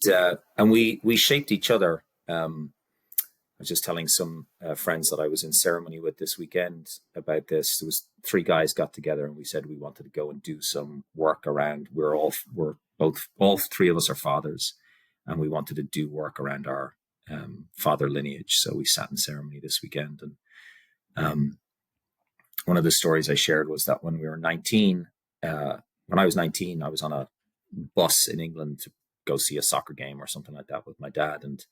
and we shaped each other. I was just telling some friends that I was in ceremony with this weekend about this. There was 3 guys got together and we said we wanted to go and do some work around. All 3 of us are fathers, and we wanted to do work around our father lineage. So we sat in ceremony this weekend, and one of the stories I shared was that when we were 19, when I was 19, I was on a bus in England to go see a soccer game or something like that with my dad, and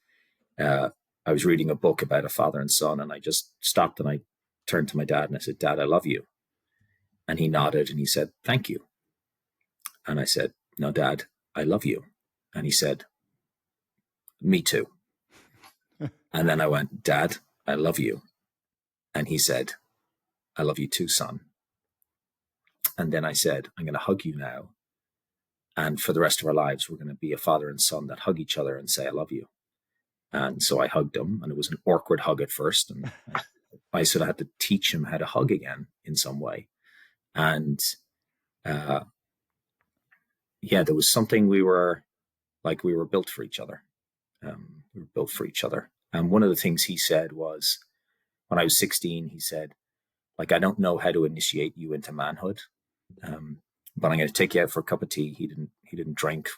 I was reading a book about a father and son, and I just stopped and I turned to my dad and I said, "Dad, I love you." And he nodded and he said, "Thank you." And I said, "No, Dad, I love you." And he said, "Me too." And then I went, "Dad, I love you." And he said, "I love you too, son." And then I said, "I'm going to hug you now. And for the rest of our lives, we're going to be a father and son that hug each other and say, I love you." And so I hugged him, and it was an awkward hug at first. And I sort of had to teach him how to hug again in some way. And there was something we were built for each other. We were built for each other. And one of the things he said was, when I was 16, he said, I don't know how to initiate you into manhood, but I'm going to take you out for a cup of tea. He didn't drink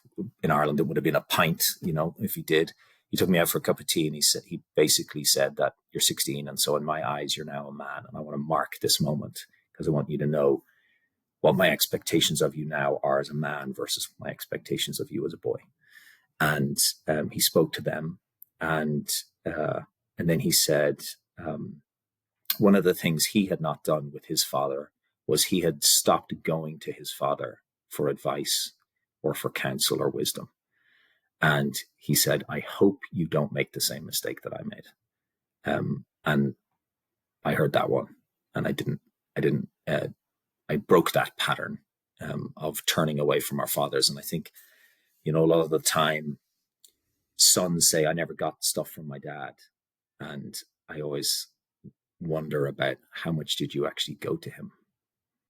in Ireland. It would have been a pint, if he did. He took me out for a cup of tea, and he basically said that you're 16. And so in my eyes, you're now a man. And I want to mark this moment because I want you to know what my expectations of you now are as a man versus my expectations of you as a boy. And he spoke to them. And then he said, one of the things he had not done with his father was he had stopped going to his father for advice or for counsel or wisdom. And he said, "I hope you don't make the same mistake that I made." And I heard that one, and I broke that pattern of turning away from our fathers. And I think, a lot of the time, sons say, "I never got stuff from my dad." And I always wonder about how much did you actually go to him?